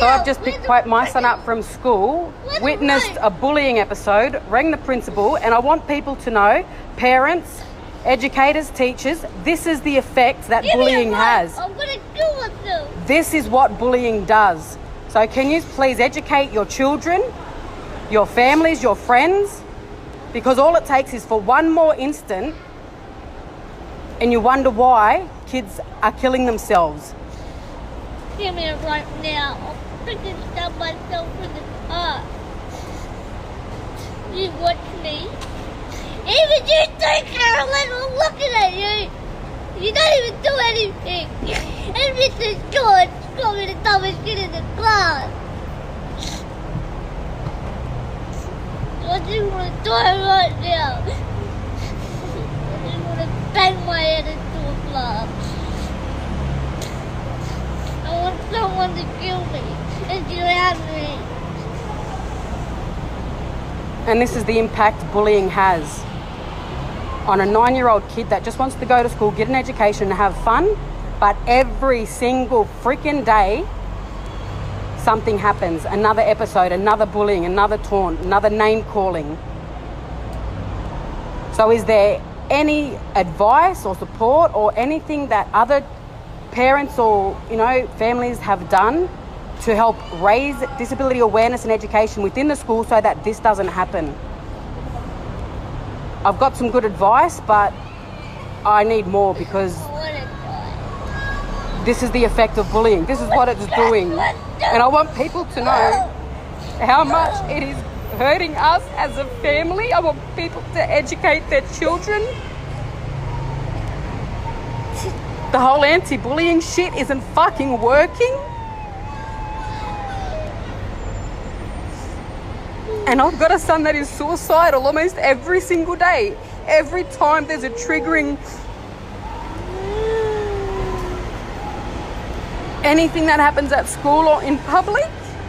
So I've just picked my son up from school, witnessed a bullying episode, rang the principal, and I want people to know, parents, educators, teachers, this is the effect that bullying has. I'm going to do with you. This is what bullying does. So can you please educate your children, your families, your friends? Because all it takes is for one more instant and you wonder why kids are killing themselves. Give me it right now. I'll freaking stab myself in the heart. You watch me. Even you too, Carolyn, I'm looking at you. You don't even do anything. And Mr. George called me the dumbest kid in the class. I just want to die right now. I just want to bang my head into a glass. I want someone to kill me and drown me. And this is the impact bullying has on a 9-year-old kid that just wants to go to school, get an education and have fun, but every single freaking day something happens, another episode, another bullying, another taunt, another name calling. So is there any advice or support or anything that other parents or, families have done to help raise disability awareness and education within the school so that this doesn't happen? I've got some good advice, but I need more because this is the effect of bullying. This is what it's doing. And I want people to know how much it is hurting us as a family. I want people to educate their children. The whole anti-bullying shit isn't fucking working. And I've got a son that is suicidal almost every single day. Every time there's a triggering anything that happens at school or in public,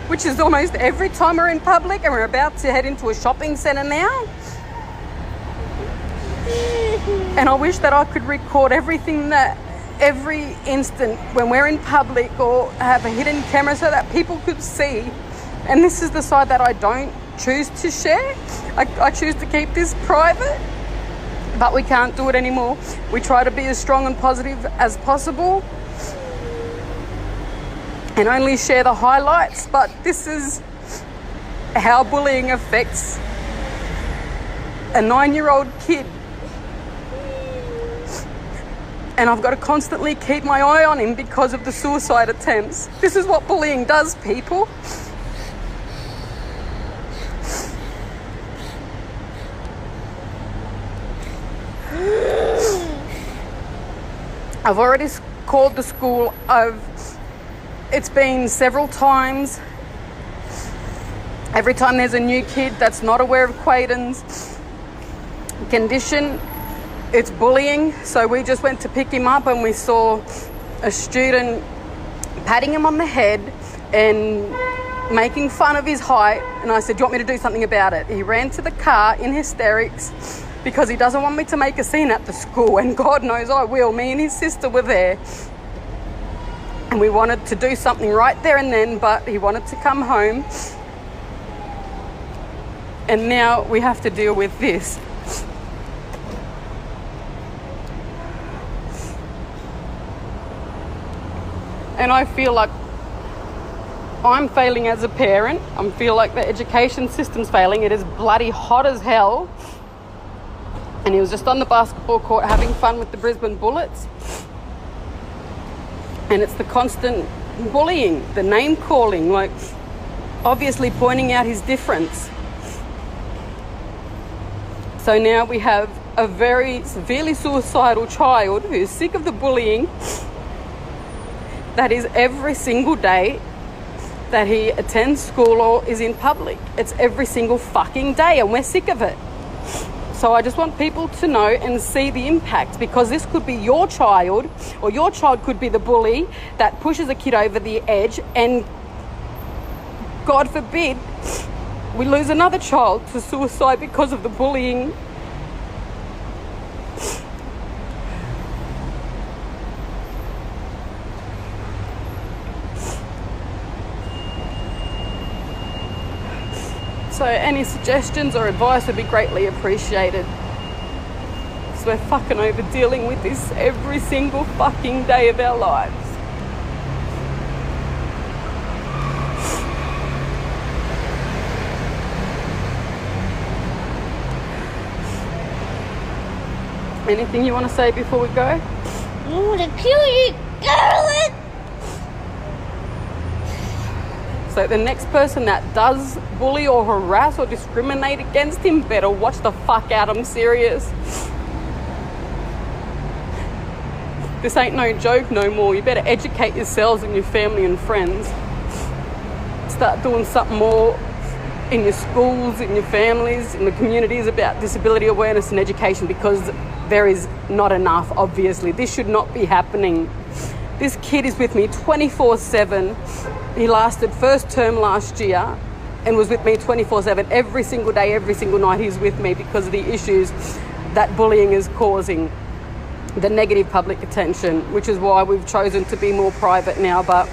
which is almost every time we're in public, and we're about to head into a shopping centre now. And I wish that I could record every instant when we're in public or have a hidden camera so that people could see. And this is the side that I don't choose to share. I choose to keep this private, but we can't do it anymore. We try to be as strong and positive as possible and only share the highlights, but this is how bullying affects a 9-year-old kid. And I've got to constantly keep my eye on him because of the suicide attempts. This is what bullying does, people. I've already called the school. It's been several times. Every time there's a new kid that's not aware of Quaden's condition, it's bullying. So we just went to pick him up and we saw a student patting him on the head and making fun of his height. And I said, "Do you want me to do something about it?" He ran to the car in hysterics because he doesn't want me to make a scene at the school, and God knows I will. Me and his sister were there. And we wanted to do something right there and then, but he wanted to come home. And now we have to deal with this. And I feel like I'm failing as a parent. I feel like the education system's failing. It is bloody hot as hell. And he was just on the basketball court having fun with the Brisbane Bullets. And it's the constant bullying, the name calling, like obviously pointing out his difference. So now we have a very severely suicidal child who's sick of the bullying that is every single day that he attends school or is in public. It's every single fucking day, and we're sick of it. So I just want people to know and see the impact, because this could be your child, or your child could be the bully that pushes a kid over the edge, and God forbid we lose another child to suicide because of the bullying. So any suggestions or advice would be greatly appreciated. So we're fucking over dealing with this every single fucking day of our lives. Anything you want to say before we go? I want to kill you, Carolyn! So the next person that does bully or harass or discriminate against him better watch the fuck out. I'm serious. This ain't no joke no more. You better educate yourselves and your family and friends. Start doing something more in your schools, in your families, in the communities about disability awareness and education, because there is not enough, obviously. This should not be happening. This kid is with me 24/7. He lasted first term last year and was with me 24/7. Every single day, every single night he's with me because of the issues that bullying is causing. The negative public attention, which is why we've chosen to be more private now, but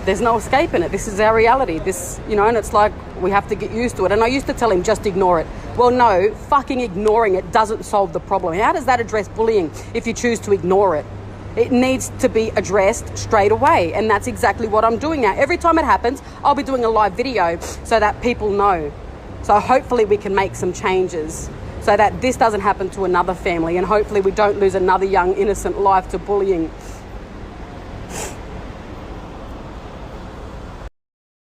there's no escaping it. This is our reality. This, you know, and it's like we have to get used to it. And I used to tell him, just ignore it. Well, no, fucking ignoring it doesn't solve the problem. How does that address bullying if you choose to ignore it? It needs to be addressed straight away. And that's exactly what I'm doing now. Every time it happens, I'll be doing a live video so that people know. So hopefully we can make some changes so that this doesn't happen to another family, and hopefully we don't lose another young innocent life to bullying.